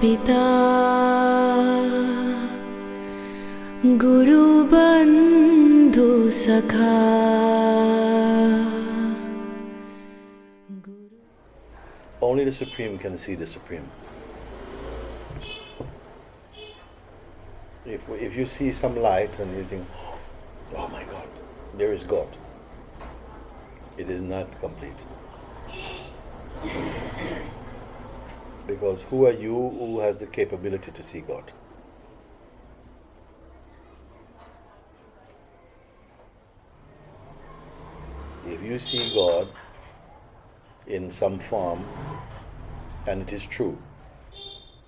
पिता गुरु बंधु सखा. Only the Supreme can see the Supreme. If you see some light and you think, oh my God, there is God, it is not complete. Because who are you who has the capability to see God? If you see God in some form and it is true,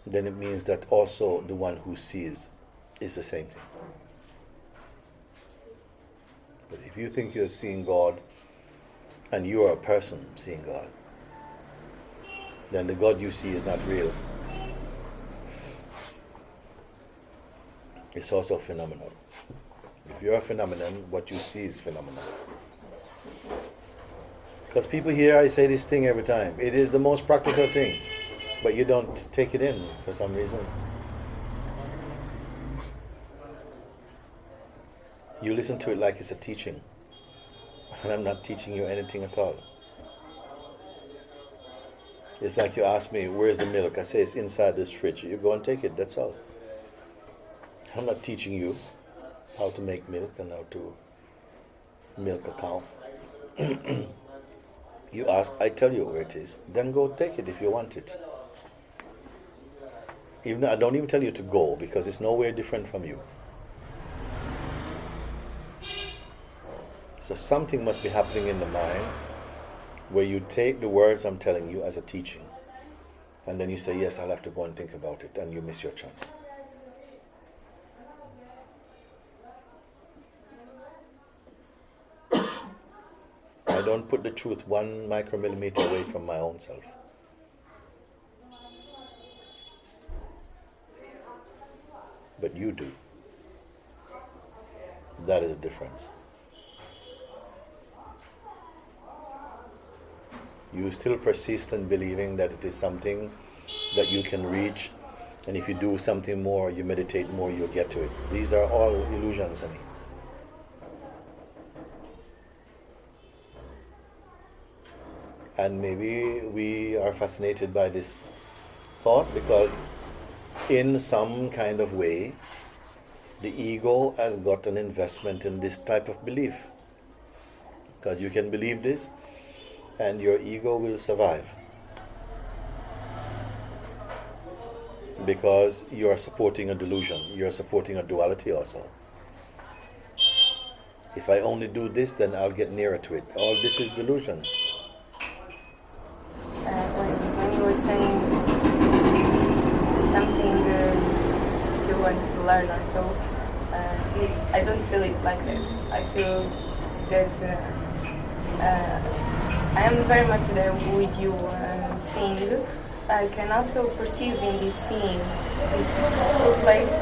then it means that also the one who sees is the same thing. But if you think you're seeing God and you are a person seeing God, then the God you see is not real. It's also phenomenal. If you're a phenomenon, what you see is phenomenal. Because people hear I say this thing every time. It is the most practical thing, but you don't take it in for some reason. You listen to it like it's a teaching, and I'm not teaching you anything at all. It's like you ask me, where's the milk? I say, it's inside this fridge. You go and take it, that's all. I'm not teaching you how to make milk and how to milk a cow. You ask, I tell you where it is. Then go take it if you want it. Even I don't even tell you to go, because it's nowhere different from you. So something must be happening in the mind where you take the words I'm telling you as a teaching, and then you say, yes, I'll have to go and think about it, and you miss your chance. I don't put the truth 1 micromillimeter away from my own self. But you do. That is a difference. You still persist in believing that it is something that you can reach, and if you do something more, you meditate more, you'll get to it. These are all illusions, honey. And maybe we are fascinated by this thought because in some kind of way, the ego has got an investment in this type of belief. Because you can believe this, and your ego will survive. Because you are supporting a delusion, you are supporting a duality also. If I only do this, then I'll get nearer to it. All this is delusion. When you were saying something still wants to learn or so, I don't feel it like that. I feel that I am very much there with you and seeing. I can also perceive in this scene, this little place,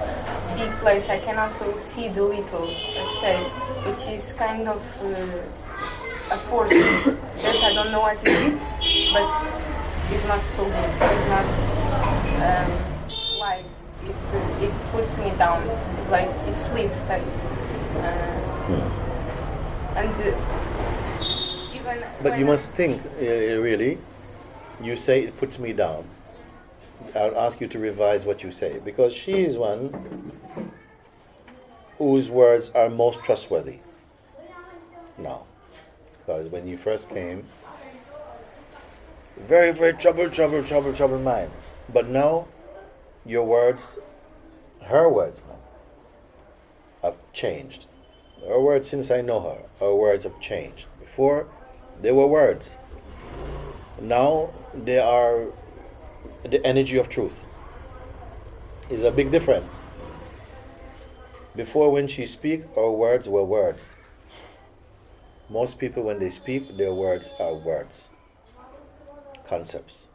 big place, I can also see the little, let's say, which is kind of a force that I don't know what it is, but it's not so good, it's not light, it puts me down, it's like it sleep state. But you must think, really, you say it puts me down. I'll ask you to revise what you say, because she is one whose words are most trustworthy now. Because when you first came, very, very troubled mind. But now, your words, her words now, have changed. Her words, since I know her words have changed. Before, they were words. Now, they are the energy of truth. Is a big difference. Before, when she speak, her words were words. Most people, when they speak, their words are words, concepts.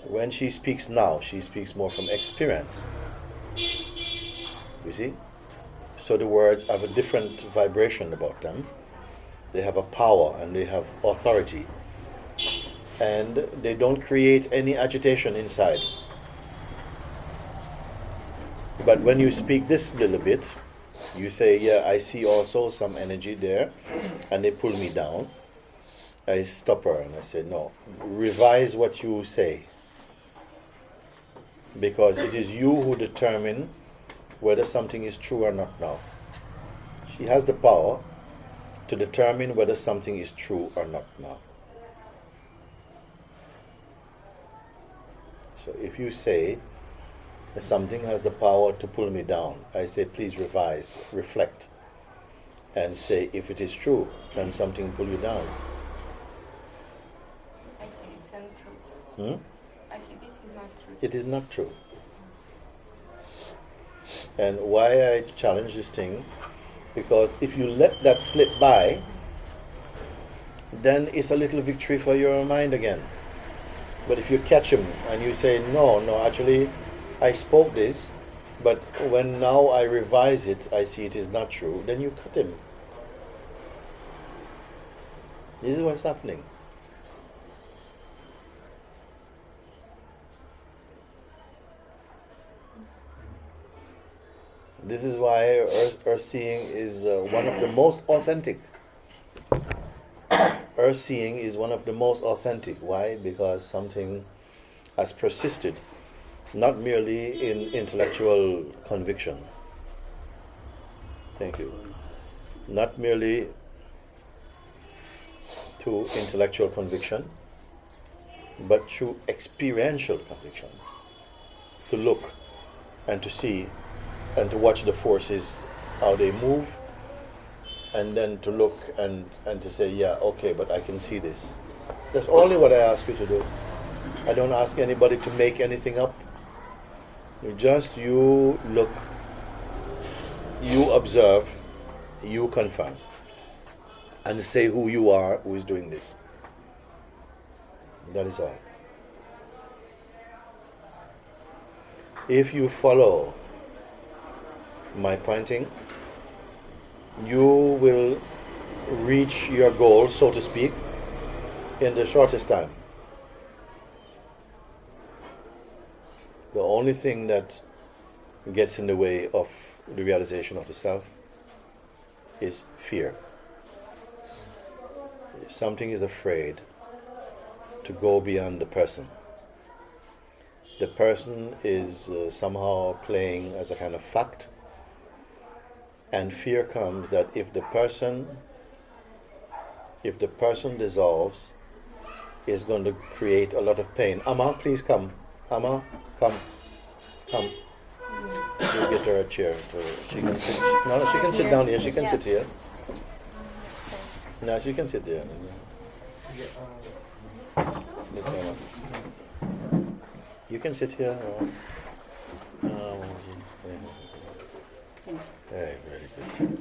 When she speaks now, she speaks more from experience. You see? So the words have a different vibration about them. They have a power and they have authority. And they don't create any agitation inside. But when you speak this little bit, you say, yeah, I see also some energy there, and they pull me down. I stop her and I say, no, revise what you say. Because it is you who determine whether something is true or not now. She has the power to determine whether something is true or not now. So if you say that something has the power to pull me down, I say, please revise, reflect, and say, if it is true, can something pull you down? I see it's untruth. I see this is not true. It is not true. And why I challenge this thing, because if you let that slip by, then it's a little victory for your mind again. But if you catch him and you say, no, actually, I spoke this, but when now I revise it, I see it is not true, then you cut him. This is what's happening. This is why earth seeing is one of the most authentic. Earth seeing is one of the most authentic. Why? Because something has persisted, not merely in intellectual conviction. Thank you. Not merely to intellectual conviction, but through experiential conviction. To look and to see and to watch the forces, how they move, and then to look and to say, yeah, okay, but I can see this. That's only what I ask you to do. I don't ask anybody to make anything up. You look, you observe, you confirm, and say who you are, who is doing this. That is all. If you follow my pointing, you will reach your goal, so to speak, in the shortest time. The only thing that gets in the way of the realization of the self is fear. Something is afraid to go beyond the person. The person is somehow playing as a kind of fact, and fear comes that if the person dissolves, is going to create a lot of pain. Amma, please come. Amma, come. You get her a chair. She can sit. No, she can sit down here. She can sit here. No, she can sit there. You can sit here. Hey, very good.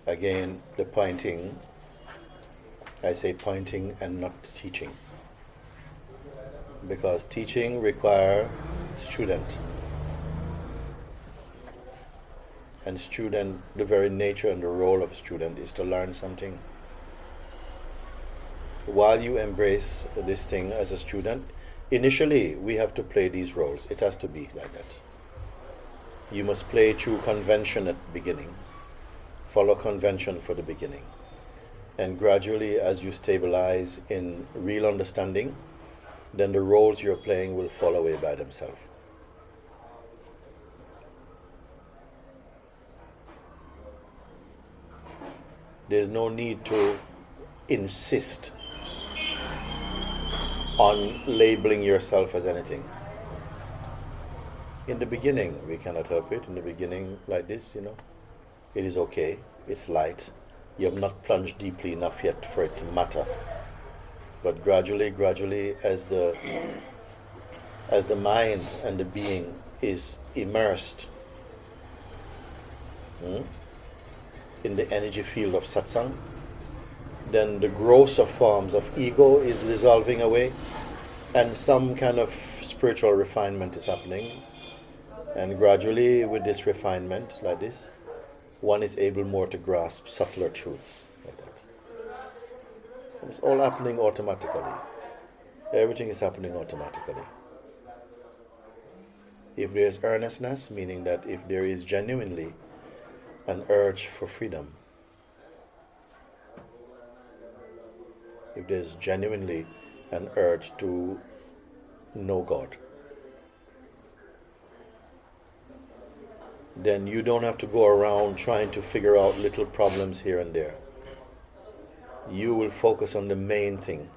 Again, the pointing, I say pointing and not teaching. Because teaching requires student. And student, the very nature and the role of a student is to learn something. While you embrace this thing as a student, initially we have to play these roles. It has to be like that. You must play through convention at the beginning. Follow convention for the beginning. And gradually, as you stabilize in real understanding, then the roles you're playing will fall away by themselves. There's no need to insist on labeling yourself as anything. In the beginning, we cannot help it. In the beginning, like this, it is okay. It's light. You have not plunged deeply enough yet for it to matter. But gradually, as the mind and the being is immersed in the energy field of Satsang, then the grosser forms of ego is dissolving away, and some kind of spiritual refinement is happening. And gradually, with this refinement, like this, one is able more to grasp subtler truths, like that. And it's all happening automatically. Everything is happening automatically. If there is earnestness, meaning that if there is genuinely an urge for freedom, if there's genuinely an urge to know God, then you don't have to go around trying to figure out little problems here and there. You will focus on the main thing.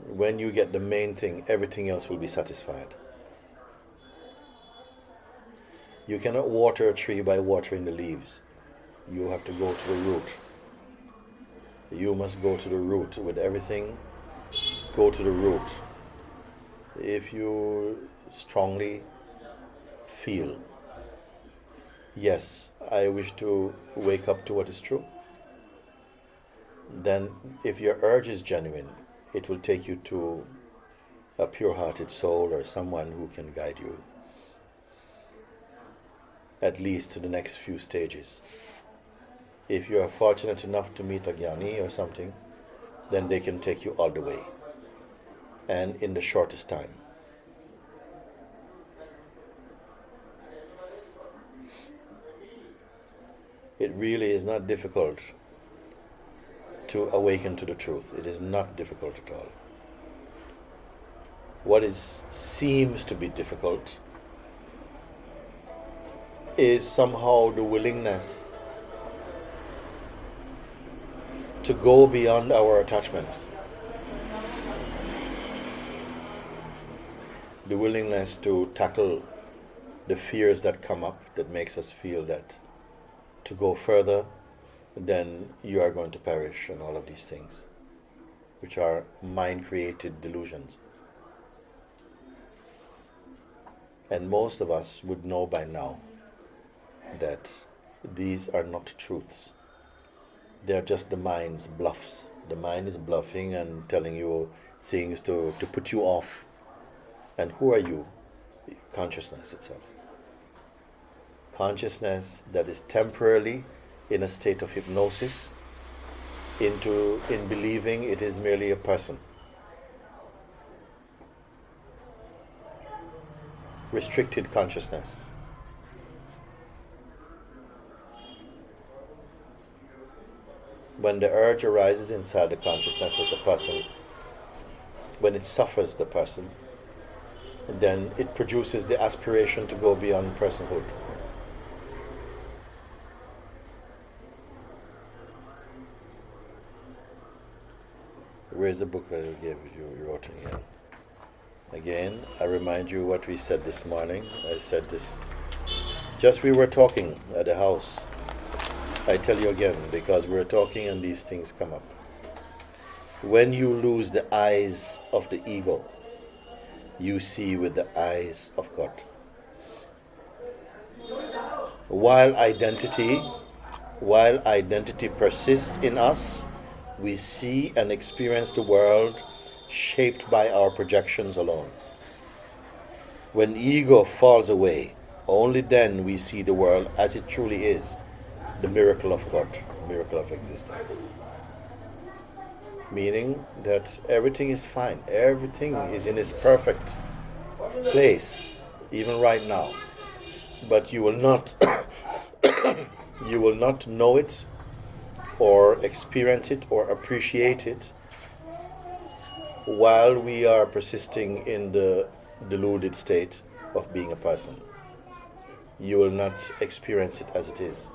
When you get the main thing, everything else will be satisfied. You cannot water a tree by watering the leaves. You have to go to the root. You must go to the root with everything. Go to the root. If you strongly feel, yes, I wish to wake up to what is true, then if your urge is genuine, it will take you to a pure-hearted soul or someone who can guide you at least to the next few stages. If you are fortunate enough to meet a jnani or something, then they can take you all the way and in the shortest time. It really is not difficult to awaken to the truth. It is not difficult at all. What seems to be difficult is somehow the willingness to go beyond our attachments. The willingness to tackle the fears that come up that makes us feel that to go further, then you are going to perish, and all of these things, which are mind-created delusions. And most of us would know by now that these are not truths. They are just the mind's bluffs. The mind is bluffing and telling you things to put you off. And who are you? Consciousness itself. Consciousness that is temporarily in a state of hypnosis in believing it is merely a person. Restricted consciousness. When the urge arises inside the consciousness as a person, when it suffers the person, then it produces the aspiration to go beyond personhood. Where's the book that I gave you? You wrote it again. Again, I remind you what we said this morning. I said this, just we were talking at the house. I tell you again, because we're talking and these things come up. When you lose the eyes of the ego, you see with the eyes of God. While identity persists in us, we see and experience the world shaped by our projections alone. When ego falls away, only then we see the world as it truly is, the miracle of God, the miracle of existence. Meaning that everything is fine, everything is in its perfect place, even right now. But you will not you will not know it or experience it or appreciate it while we are persisting in the deluded state of being a person. You will not experience it as it is.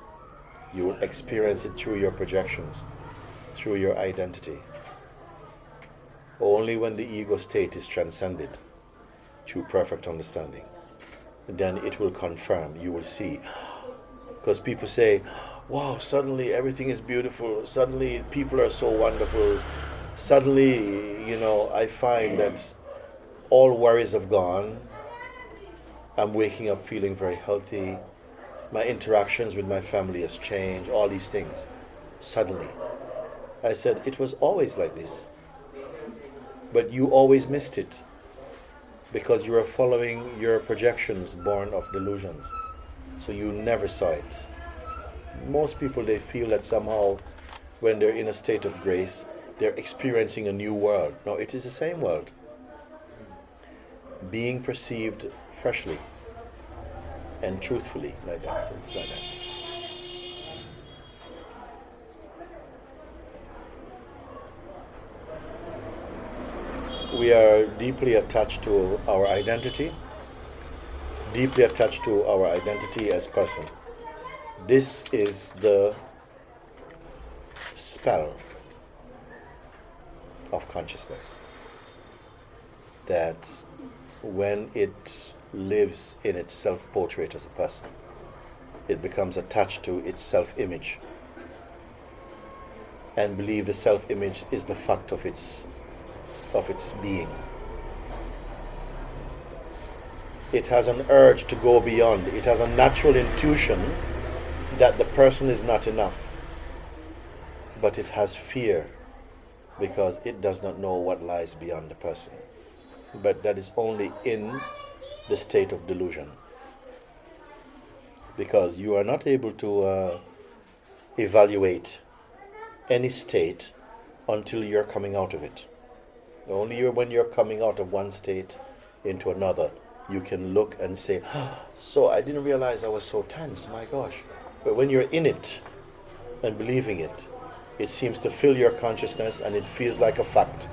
You will experience it through your projections, through your identity. Only when the ego state is transcended through perfect understanding, then it will confirm, you will see. Because people say, wow, suddenly everything is beautiful, suddenly people are so wonderful, suddenly, I find that all worries have gone, I'm waking up feeling very healthy, my interactions with my family has changed, all these things. Suddenly. I said, it was always like this. But you always missed it. because you are following your projections born of delusions. So you never saw it. Most people, they feel that somehow when they're in a state of grace, they're experiencing a new world. No, it is the same world, being perceived freshly and truthfully, like that. So it's like that. We are deeply attached to our identity, as person. This is the spell of consciousness, that when it lives in its self-portrait as a person, it becomes attached to its self-image and believe the self-image is the fact of its being. It has an urge to go beyond. It has a natural intuition that the person is not enough, but it has fear because it does not know what lies beyond the person. But that is only in the state of delusion, because you are not able to evaluate any state until you're coming out of it. Only when you're coming out of one state into another, you can look and say, so I didn't realize I was so tense, my gosh. But when you're in it and believing it, it seems to fill your consciousness and it feels like a fact.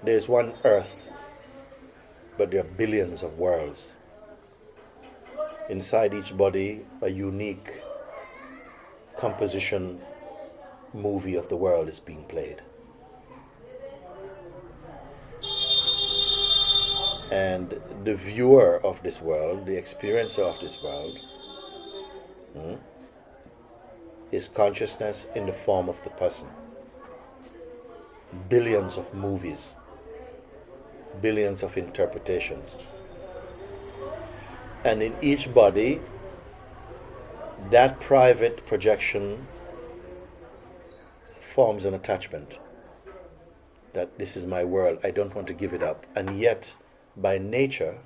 There's one earth, but there are billions of worlds. Inside each body, a unique composition movie of the world is being played. And the viewer of this world, the experiencer of this world, is consciousness in the form of the person. Billions of movies, billions of interpretations. And in each body, that private projection forms an attachment. That this is my world, I don't want to give it up. And yet, by nature,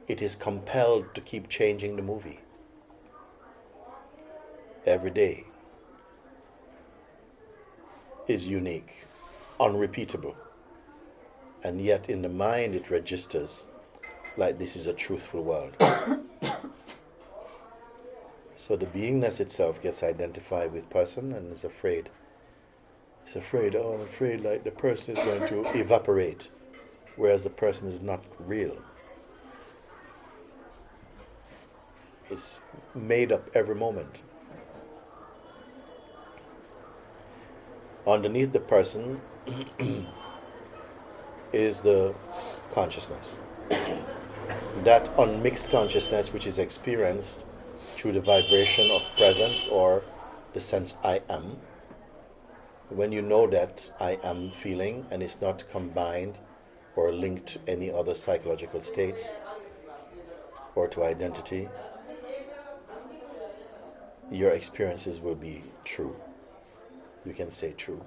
it is compelled to keep changing the movie. Every day is unique, unrepeatable. And yet in the mind it registers like this is a truthful world. So the beingness itself gets identified with person and is afraid. It's afraid, I'm afraid like the person is going to evaporate, whereas the person is not real. It's made up every moment. Underneath the person is the consciousness. That unmixed consciousness which is experienced through the vibration of presence or the sense I am. When you know that I am feeling and it's not combined or linked to any other psychological states or to identity, your experiences will be true. You can say true.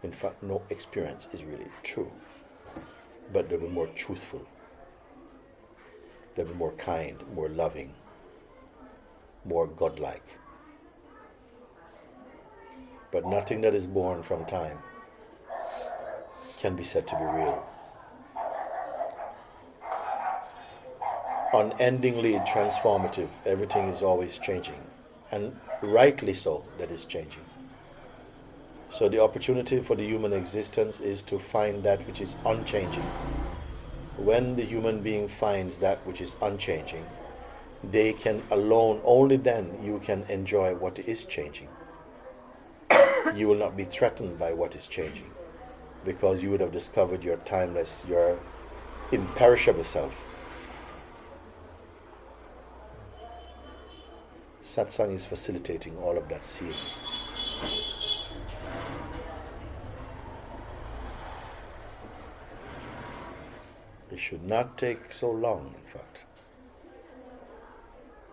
In fact, no experience is really true, but they'll be more truthful. They'll be more kind, more loving, more godlike. But nothing that is born from time can be said to be real. Unendingly transformative, everything is always changing, and rightly so that is changing. So the opportunity for the human existence is to find that which is unchanging. When the human being finds that which is unchanging, they can alone, only then you can enjoy what is changing. You will not be threatened by what is changing, because you would have discovered your timeless, your imperishable self. Satsang is facilitating all of that seeing. It should not take so long, in fact.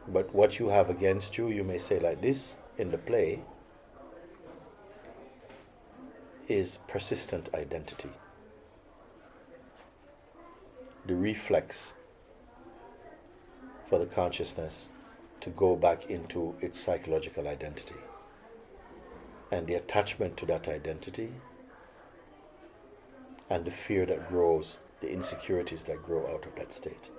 But what you have against you, you may say like this in the play. is persistent identity, the reflex for the consciousness to go back into its psychological identity, and the attachment to that identity, and the fear that grows, the insecurities that grow out of that state.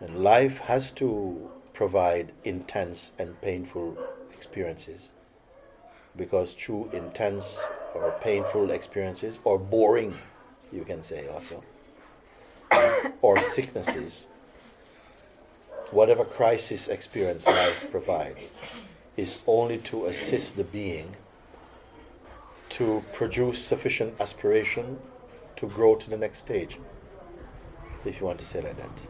And life has to provide intense and painful experiences, because through intense or painful experiences, or boring, you can say also, or sicknesses, whatever crisis experience life provides is only to assist the being to produce sufficient aspiration to grow to the next stage, if you want to say like that.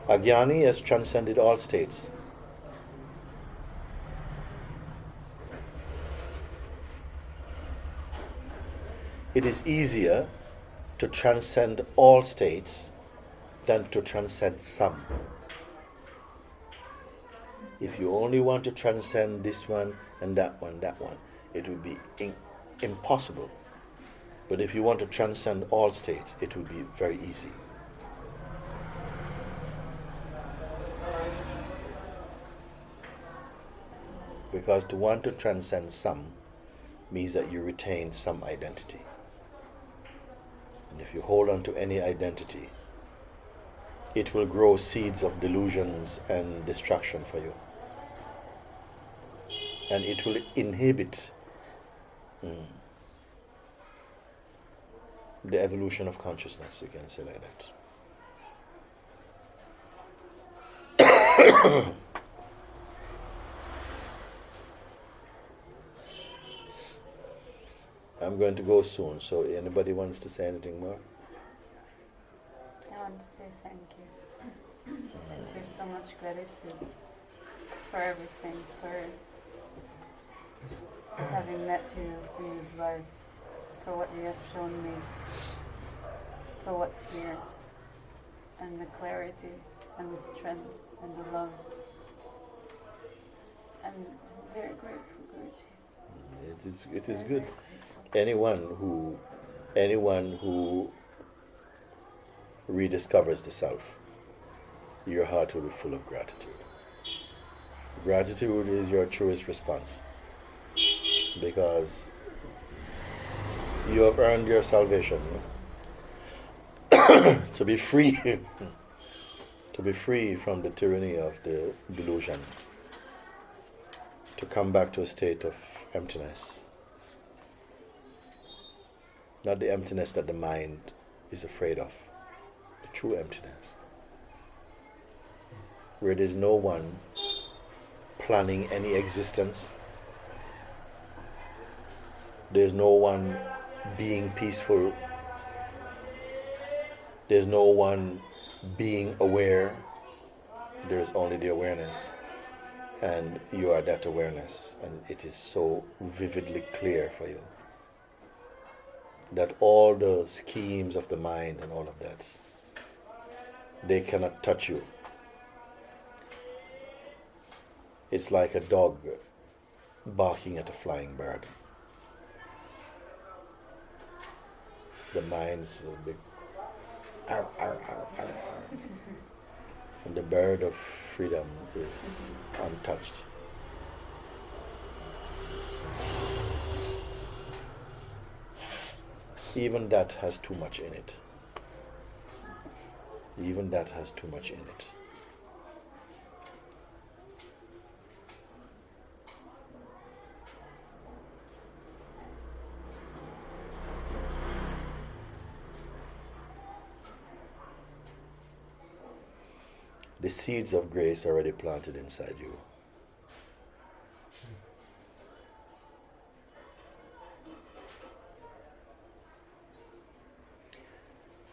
Ajnani has transcended all states. It is easier to transcend all states than to transcend some. If you only want to transcend this one, that one, it would be impossible. But if you want to transcend all states, it would be very easy. Because to want to transcend some means that you retain some identity. And if you hold on to any identity, it will grow seeds of delusions and distraction for you. And it will inhibit the evolution of consciousness, you can say like that. I'm going to go soon, so anybody wants to say anything more? I want to say thank you. Because there's so much gratitude for everything, for having met you in this life, for what you have shown me, for what's here, and the clarity, and the strength, and the love. I'm very grateful, Guruji. It is good. Anyone who rediscovers the self, your heart will be full of gratitude. Gratitude is your truest response, because you have earned your salvation to be free from the tyranny of the delusion, to come back to a state of emptiness. Not the emptiness that the mind is afraid of, the true emptiness, where there's no one planning any existence, there's no one being peaceful, there's no one being aware, there's only the awareness, and you are that awareness, and it is so vividly clear for you that all the schemes of the mind and all of that, they cannot touch you. It's like a dog barking at a flying bird. The mind's a big arr, arr, arr, arr, arr. And the bird of freedom is untouched. Even that has too much in it. Even that has too much in it. The seeds of grace are already planted inside you.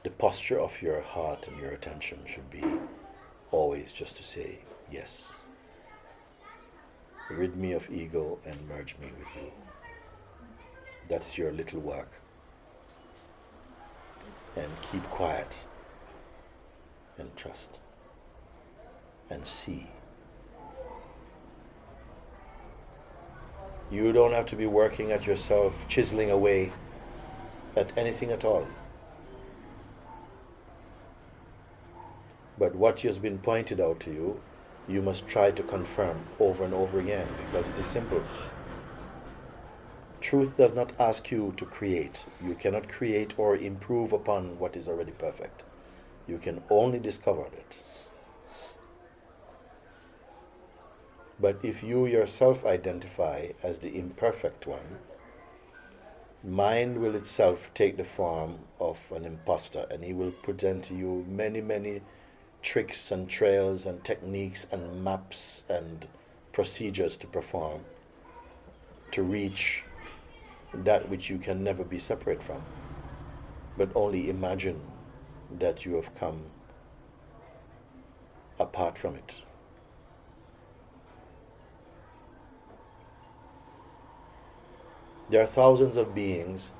The posture of your heart and your attention should be always just to say yes. Rid me of ego and merge me with you. That's your little work. And keep quiet and trust and see. You don't have to be working at yourself, chiseling away at anything at all. But what has been pointed out to you, you must try to confirm over and over again, because it is simple. Truth does not ask you to create. You cannot create or improve upon what is already perfect. You can only discover it. But if you yourself identify as the imperfect one, mind will itself take the form of an imposter, and he will present to you many, many tricks and trails and techniques and maps and procedures to perform to reach that which you can never be separate from, but only imagine that you have come apart from it. There are thousands of beings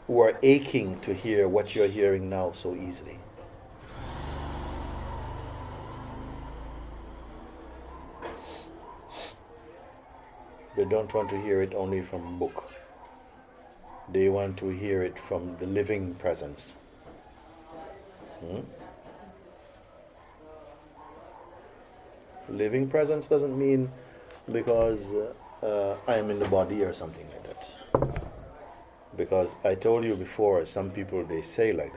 who are aching to hear what you're hearing now so easily. They don't want to hear it only from book. They want to hear it from the living presence. Living presence doesn't mean because I am in the body or something like that. Because I told you before, some people, they say like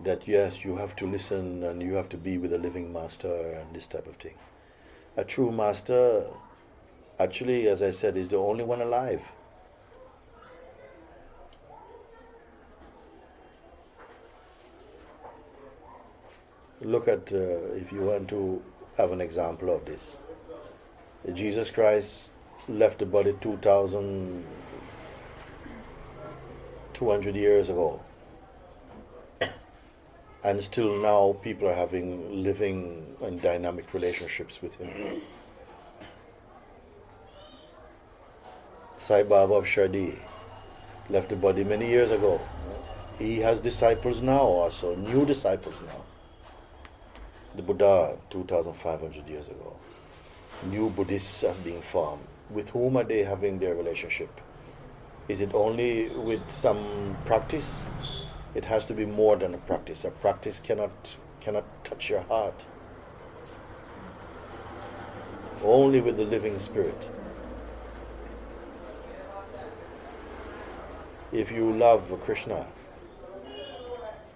that yes, you have to listen and you have to be with a living master and this type of thing. A true master, actually, as I said, is the only one alive. Look at, if you want to have an example of this, Jesus Christ left the body 2,200 years ago, and still now people are having living and dynamic relationships with him. Sai Baba of Shardi left the body many years ago. He has disciples now also, new disciples now. The Buddha, 2,500 years ago. New Buddhists are being formed. With whom are they having their relationship? Is it only with some practice? It has to be more than a practice. A practice cannot touch your heart. Only with the living spirit. If you love Krishna,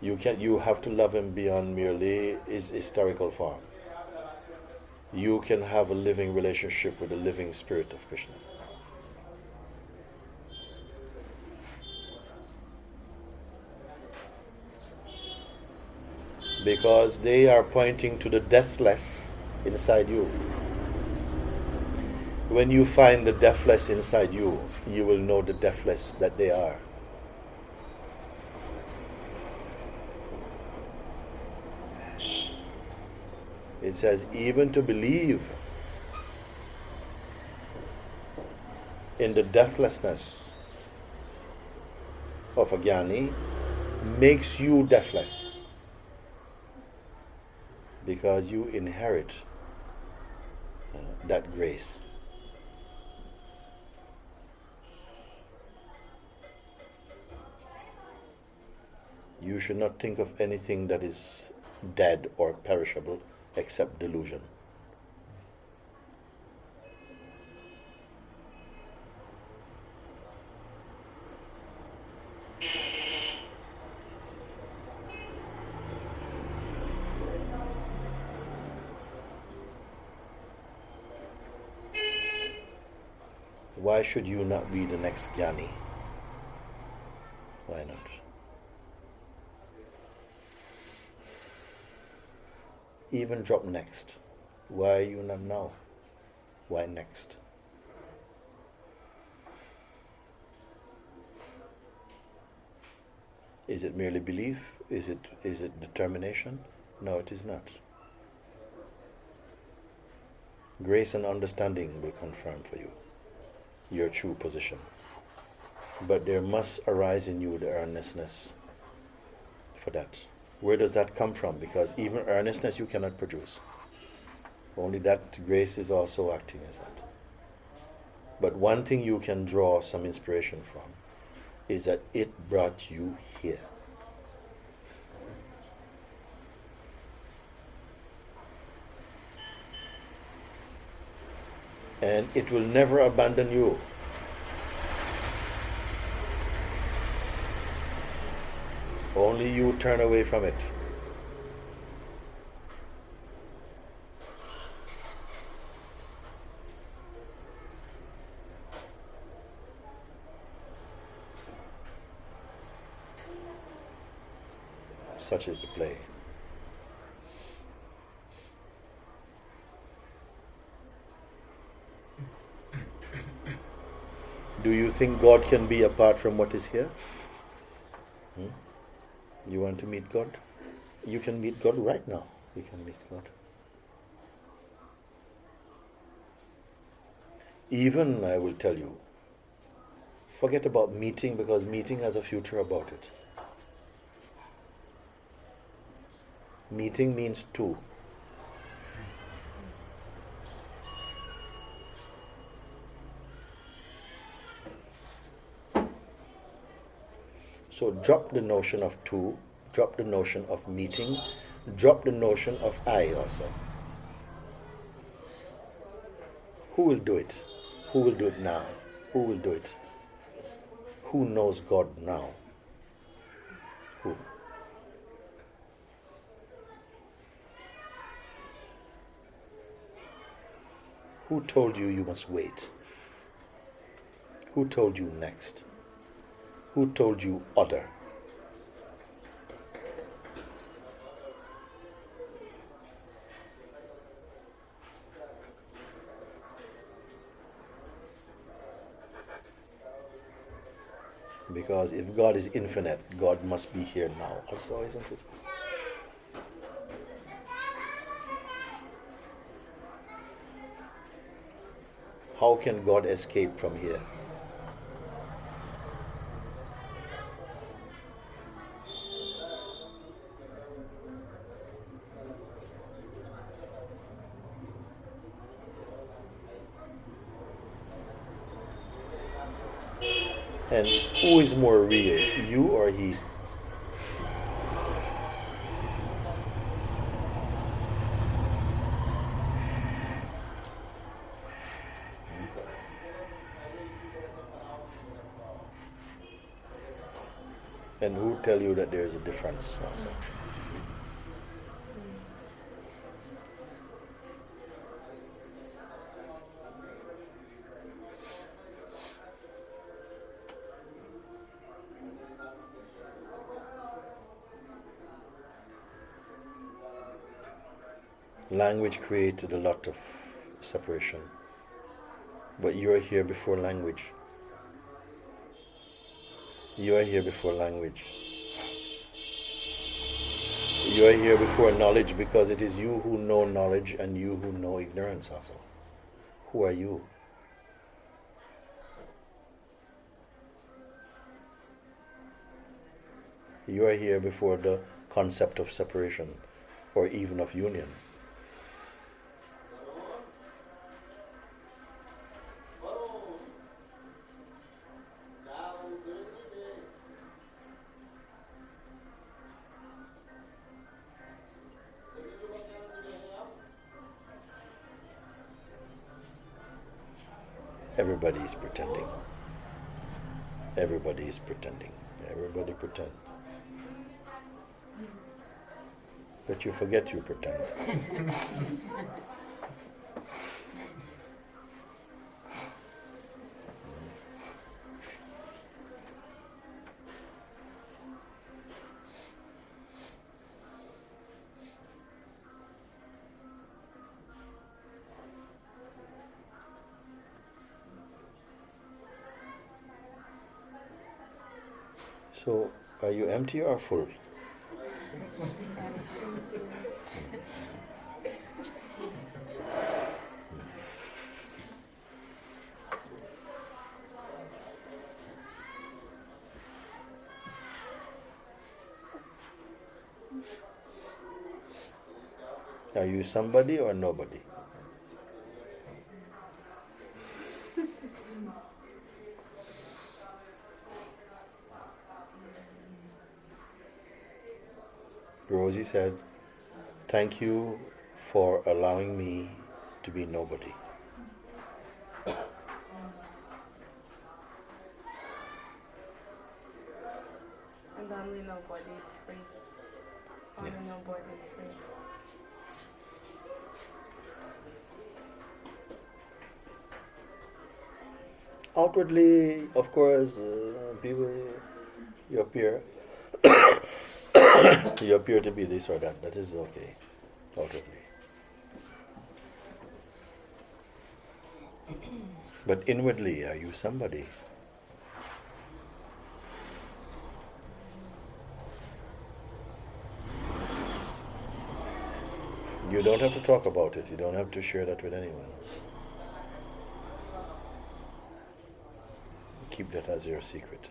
you have to love him beyond merely his historical form. You can have a living relationship with the living spirit of Krishna. Because they are pointing to the deathless inside you. When you find the deathless inside you, you will know the deathless that they are. It says, even to believe in the deathlessness of a jnani makes you deathless, because you inherit that grace. You should not think of anything that is dead or perishable except delusion. Why should you not be the next jnani? Why not? Even drop next. Why are you not now? Why next? Is it merely belief? Is it determination? No, it is not. Grace and understanding will confirm for you your true position. But there must arise in you the earnestness for that. Where does that come from? Because even earnestness you cannot produce. Only that grace is also acting as that. But one thing you can draw some inspiration from is that it brought you here. And it will never abandon you. Only you turn away from it. Such is the play. Do you think God can be apart from what is here? You want to meet God? You can meet God right now. You can meet God. Even, I will tell you, forget about meeting, because meeting has a future about it. Meeting means two. So drop the notion of two, drop the notion of meeting, drop the notion of I also. Who will do it? Who will do it now? Who will do it? Who knows God now? Who? Who told you you must wait? Who told you next? Who told you other? Because if God is infinite, God must be here now also, isn't it? How can God escape from here? And who is more real, you or he? And who tell you that there is a difference also? Language created a lot of separation, but you are here before language. You are here before language. You are here before knowledge, because it is you who know knowledge and you who know ignorance also. Who are you? You are here before the concept of separation or even of union. Everybody is pretending. Everybody is pretending. Everybody pretend. But you forget you pretend. So, are you empty or full? Are you somebody or nobody? Rosie said, "Thank you for allowing me to be nobody." And only nobody is free. Only Yes. nobody is free. Outwardly, of course, people, you appear you appear to be this or that. That is okay, outwardly. But inwardly, are you somebody? You don't have to talk about it. You don't have to share that with anyone. Keep that as your secret.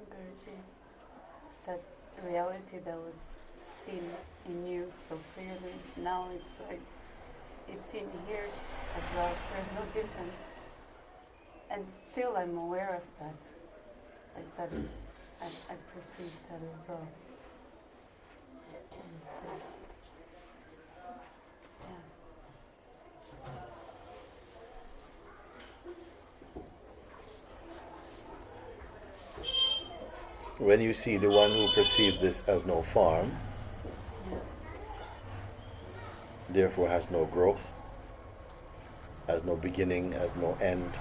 Guruji, that reality that was seen in you so clearly, now it's like, it's seen here as well. There's no difference. And still I'm aware of that. Like that is, I perceive that as well. Yeah. When you see the one who perceives this as no form, Yes. therefore has no growth, has no beginning, has no end,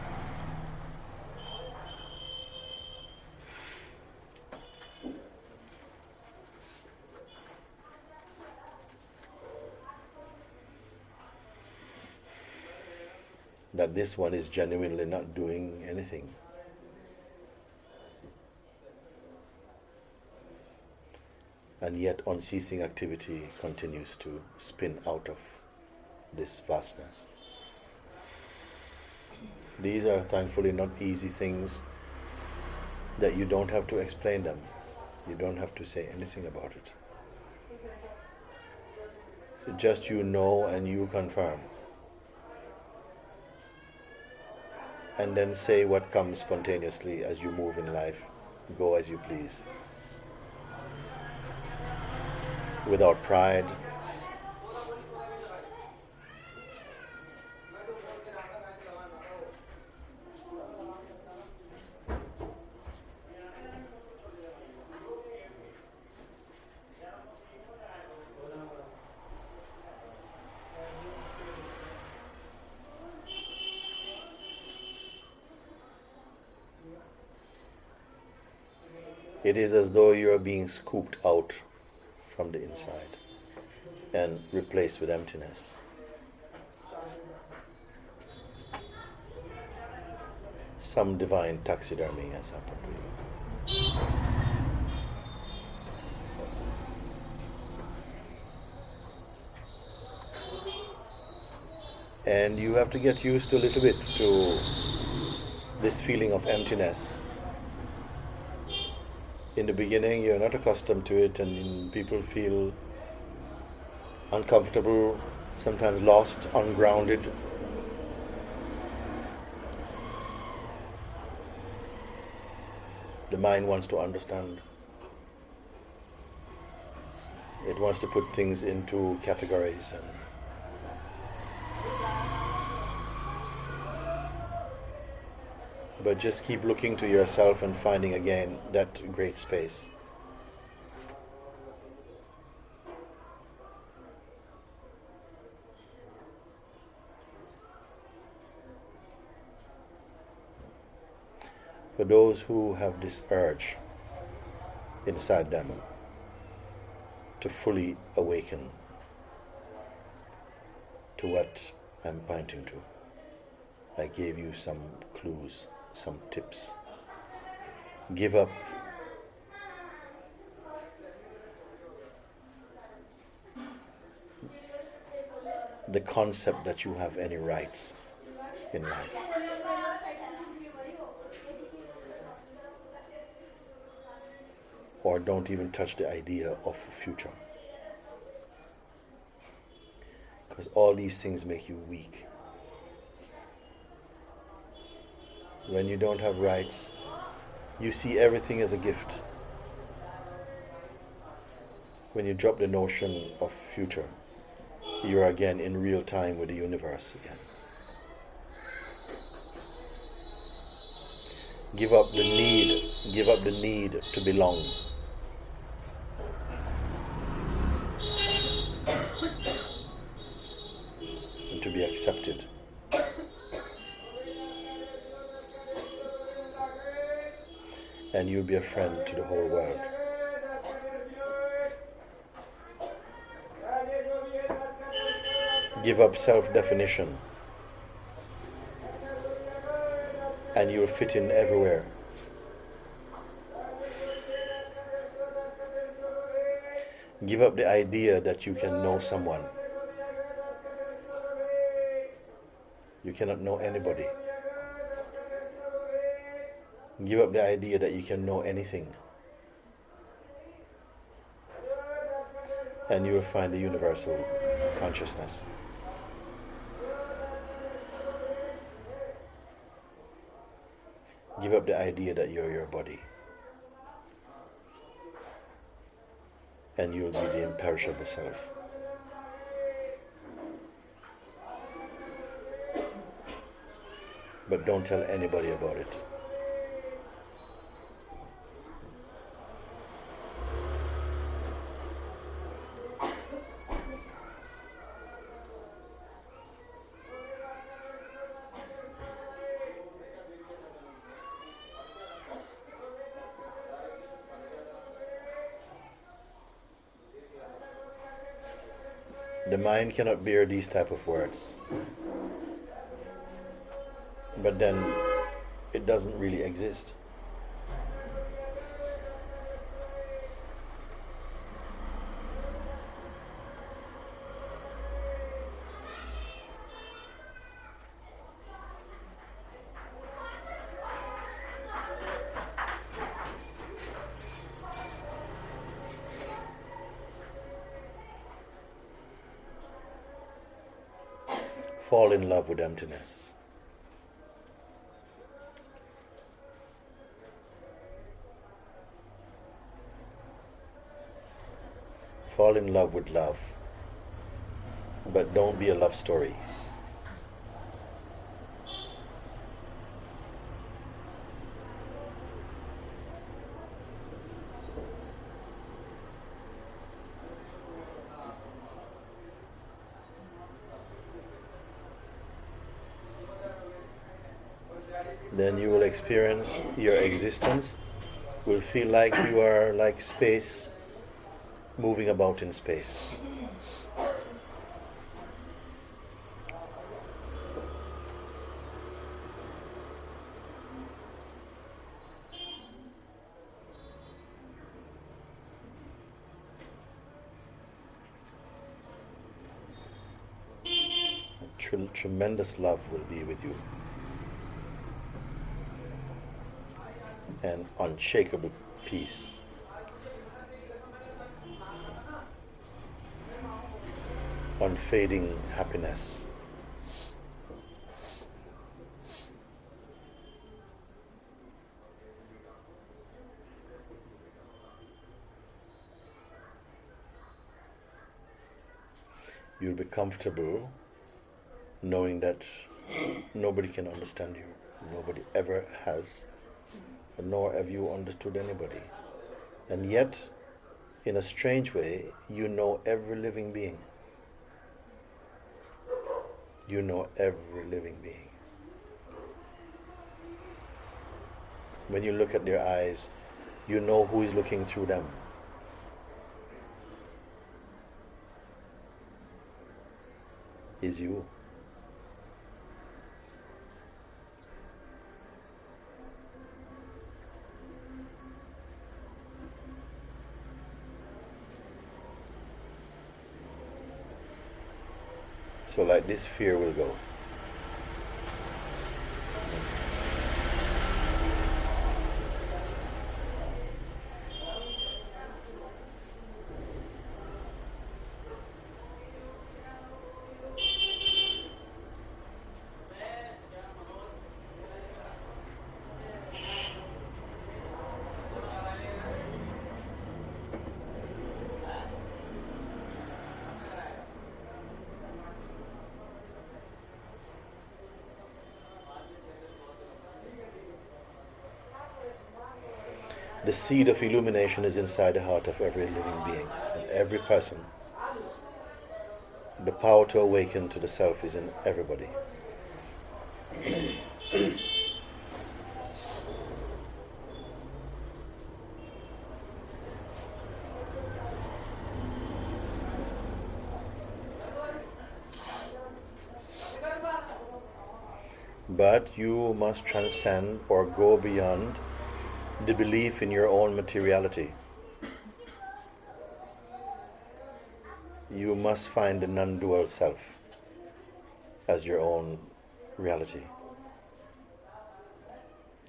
that this one is genuinely not doing anything. And yet unceasing activity continues to spin out of this vastness. These are thankfully not easy things that you don't have to explain them. You don't have to say anything about it. Just you know and you confirm. And then say what comes spontaneously as you move in life. Go as you please. Without pride. It is as though you are being scooped out from the inside and replaced with emptiness. Some divine taxidermy has happened to you. And you have to get used to a little bit to this feeling of emptiness. In the beginning, you're not accustomed to it, and people feel uncomfortable, sometimes lost, ungrounded. The mind wants to understand. It wants to put things into categories, and but just keep looking to yourself and finding again that great space. For those who have this urge inside them to fully awaken to what I'm pointing to, I gave you some clues, some tips. Give up the concept that you have any rights in life. Or don't even touch the idea of a future. Because all these things make you weak. when you don't have rights, you see everything as a gift. When you drop the notion of future, you're again in real time with the universe again. Give up the need to belong. And to be accepted. And you'll be a friend to the whole world. Give up self-definition, and you'll fit in everywhere. Give up the idea that you can know someone. You cannot know anybody. Give up the idea that you can know anything. And you'll find the universal consciousness. Give up the idea that you're your body. And you'll be the imperishable self. But don't tell anybody about it. The mind cannot bear these type of words. But then it doesn't really exist. Fall in love with emptiness. Fall in love with love. But don't be a love story. Then you will experience your existence will feel like you are like space, moving about in space. Tremendous love will be with you. And unshakable peace. Unfading happiness. You'll be comfortable knowing that nobody can understand you. Nobody ever has, nor have you understood anybody. And yet, in a strange way, you know every living being. You know every living being. When you look at their eyes, you know who is looking through them. Is you. So like this fear will go. The seed of illumination is inside the heart of every living being, and every person. The power to awaken to the self is in everybody. But you must transcend or go beyond the belief in your own materiality. You must find the non-dual self as your own reality.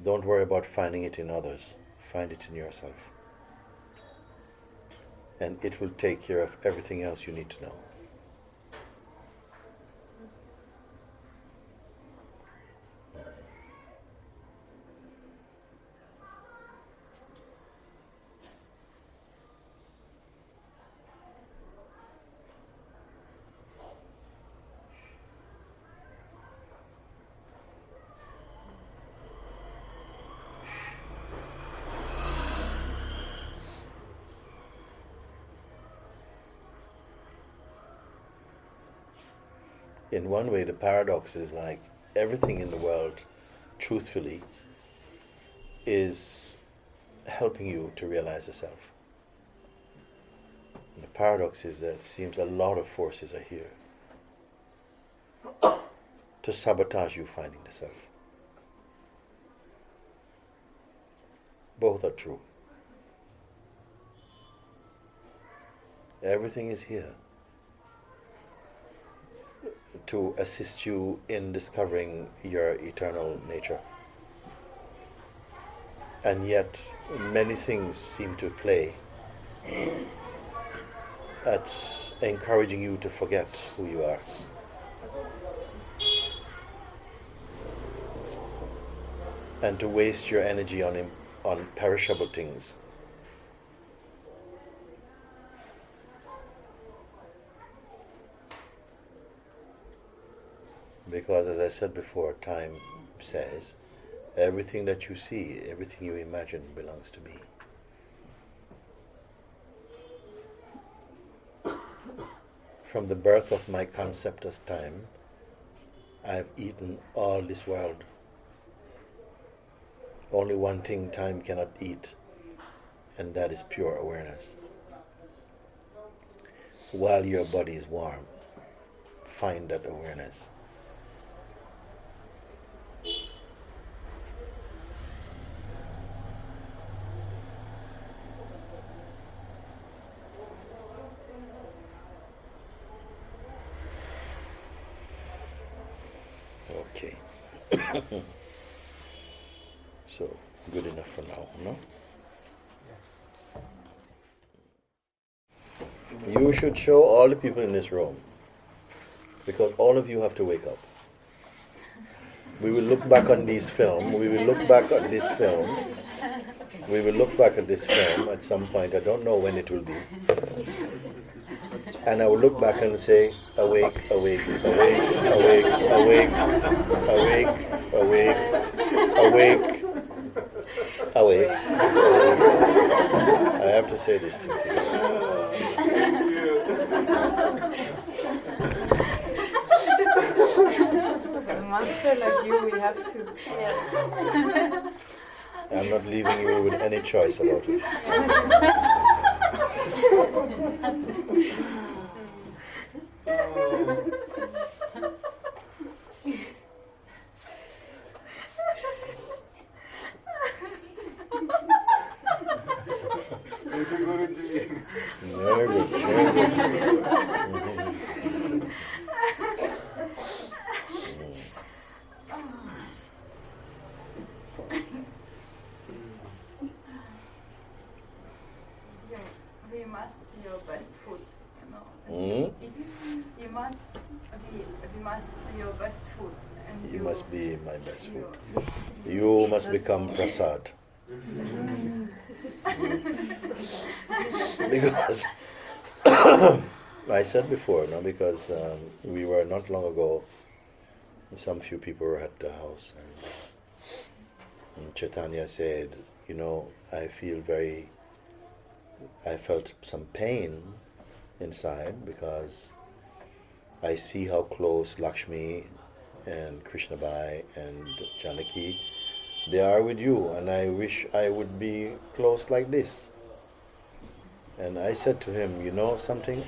Don't worry about finding it in others. Find it in yourself. And it will take care of everything else you need to know. In one way, the paradox is like everything in the world, truthfully, is helping you to realize yourself. And the paradox is that it seems a lot of forces are here to sabotage you finding the self. Both are true. Everything is here to assist you in discovering your eternal nature. And yet, many things seem to play at encouraging you to forget who you are. And to waste your energy on perishable things. Because, as I said before, time says, everything that you see, everything you imagine belongs to me. From the birth of my concept as time, I have eaten all this world. Only one thing time cannot eat, and that is pure awareness. While your body is warm, find that awareness. Okay. So, good enough for now, no? Yes. You should show all the people in this room, because all of you have to wake up. We will look back on this film, we will look back at this film at some point, I don't know when it will be. And I will look back and say, awake, awake, awake, awake, awake, awake, awake, awake, awake. I have to say this to you. A master like you, we have to. Yes. I'm not leaving you with any choice about it. Very good, very good. We must your best food, you know. You must be. We must your best food. And You must be my best food. You must become prasad. Because I said before, no, because we were not long ago, some few people were at the house, and Chaitanya said, you know, I felt some pain inside because I see how close Lakshmi and Krishnabai and Janaki, they are with you, and I wish I would be close like this. And I said to him, you know something?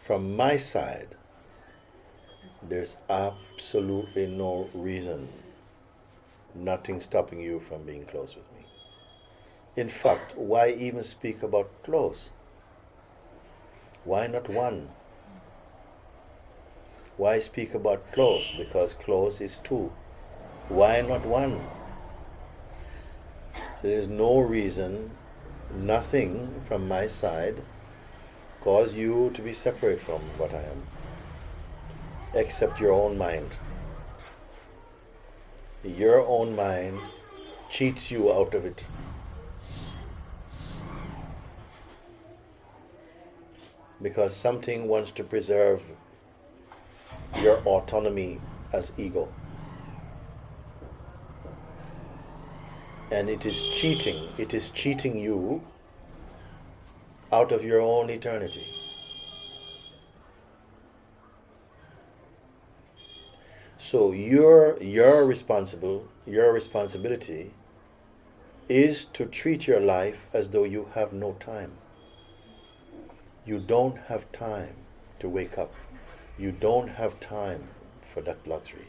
From my side, there's absolutely no reason, nothing stopping you from being close with me. In fact, why even speak about close? Why not one? Why speak about close? Because close is two. Why not one? So there's no reason, nothing from my side cause you to be separate from what I am, except your own mind. Your own mind cheats you out of it. Because something wants to preserve your autonomy as ego. And it is cheating you out of your own eternity. So your responsibility is to treat your life as though you have no time. You don't have time to wake up. You don't have time for that luxury.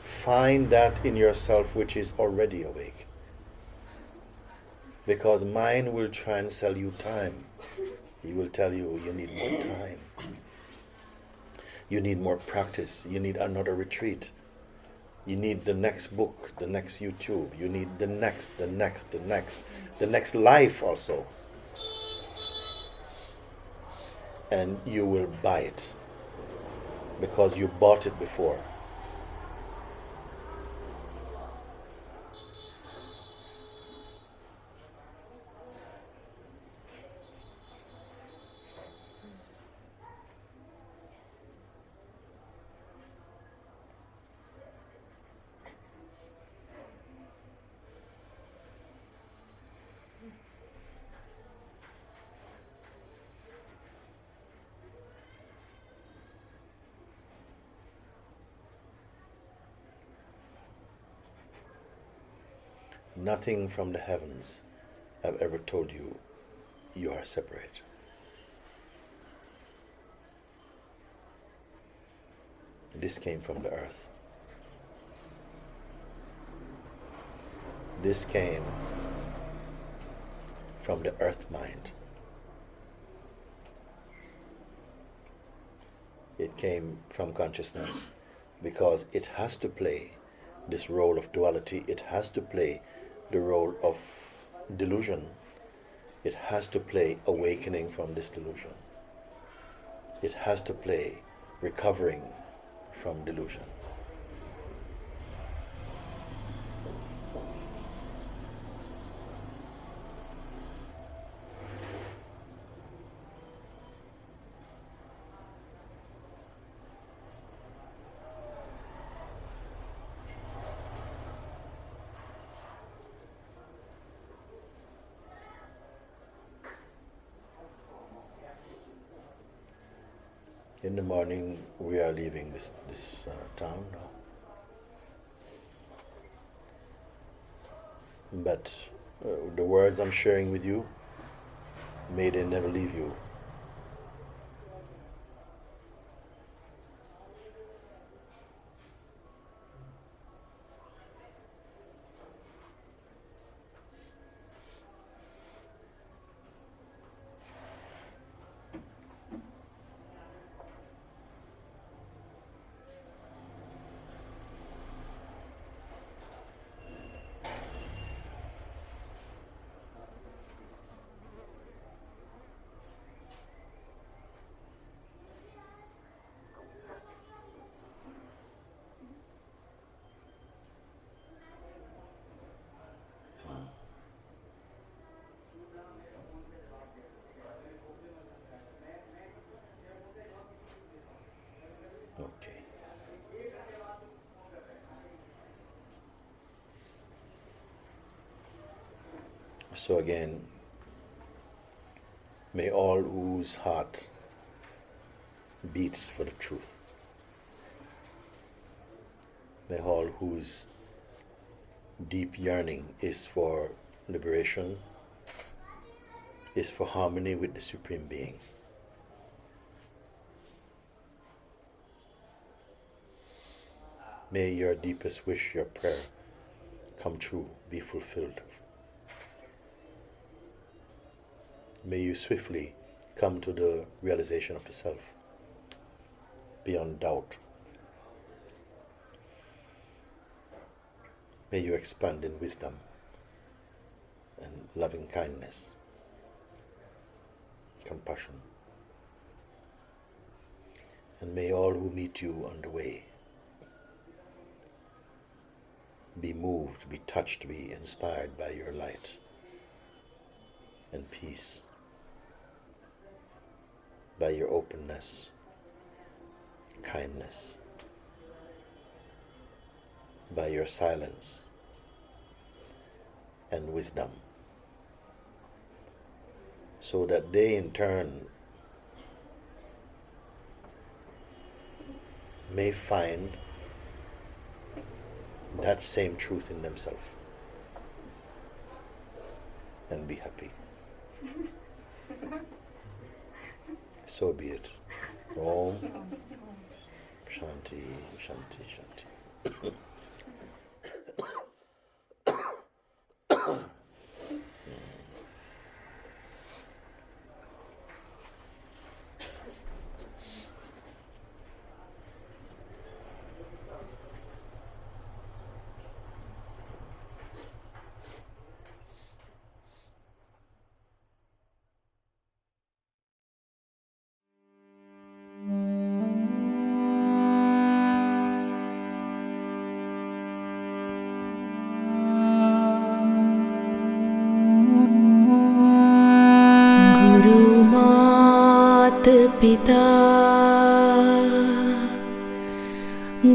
Find that in yourself which is already awake. Because mind will try and sell you time. He will tell you you need more time. You need more practice. You need another retreat. You need the next book, the next YouTube. You need the next life also. And you will buy it because you bought it before. Nothing from the heavens have ever told you you are separate. This came from the earth. This came from the earth mind. It came from consciousness because it has to play this role of duality. It has to play the role of delusion. It has to play awakening from this delusion. It has to play recovering from delusion. In the morning, we are leaving this town now. But the words I'm sharing with you, may they never leave you. So again, may all whose heart beats for the truth, may all whose deep yearning is for liberation, is for harmony with the Supreme Being, may your deepest wish, your prayer, come true, be fulfilled. May you swiftly come to the realization of the self, beyond doubt. May you expand in wisdom and loving kindness, compassion. And may all who meet you on the way be moved, be touched, be inspired by your light and peace, by your openness, kindness, by your silence and wisdom, so that they in turn may find that same truth in themselves and be happy. So be it. Om Shanti, Shanti, Shanti. पिता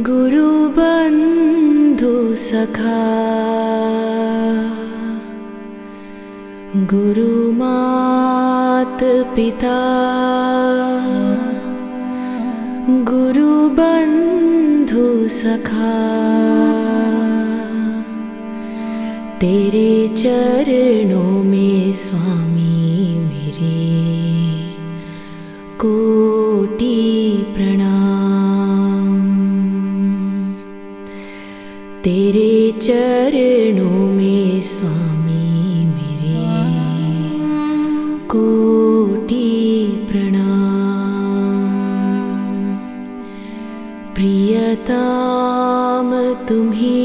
गुरु बंधु सखा गुरु मात पिता गुरु बंधु सखा तेरे चरणों में स्वामी मेरे कोटि प्रणाम। तेरे चरणों में स्वामी मेरे कोटि प्रणाम। प्रियतम तुम्ही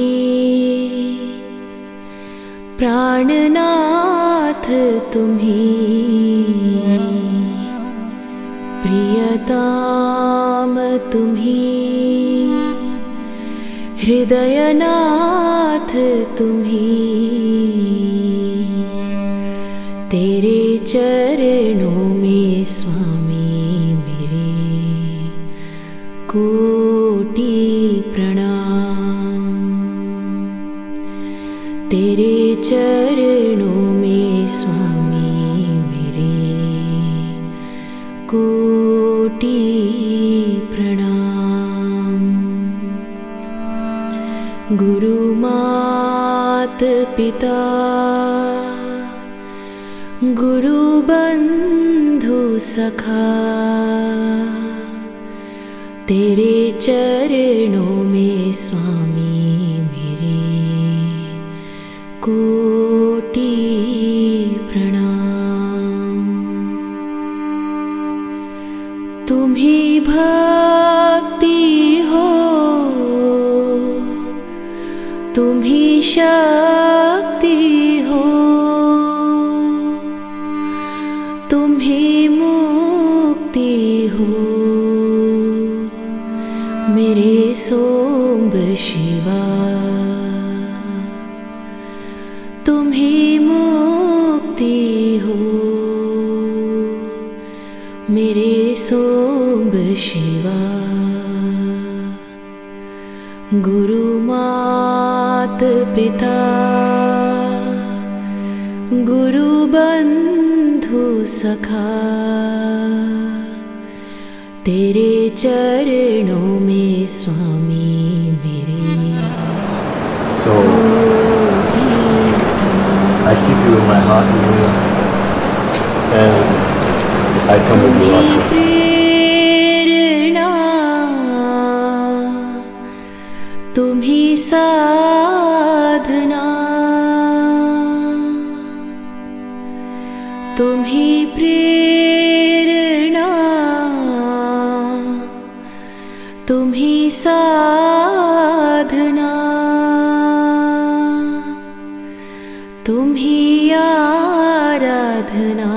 प्राणनाथ तुम्ही प्रियतम तुम्ही हृदयनाथ तुम्ही तेरे चरणों में स्वामी मेरे कोटि प्रणाम। तेरे चरणों में स्वामी मेरे कोटि प्रणाम। गुरु मात पिता गुरु बंधु सखा तेरे चरणों में स्वामी मेरे कोटि प्रणाम। तुम्ही भक्ति हो तुम्ही शक्ति हो तुम्ही मुक्ति हो मेरे सोंब शिवा। तुम्ही मुक्ति हो मेरे सोंब शिवा। गुरु मात पिता गुरु सखा, तेरे चरणों में स्वामी मेरे। So I keep you in my heart, and I come with you also. प्रेरणा तुम्ही साधना, तुम्ही प्रेरणा तुम्ही साधना, तुम्ही आराधना,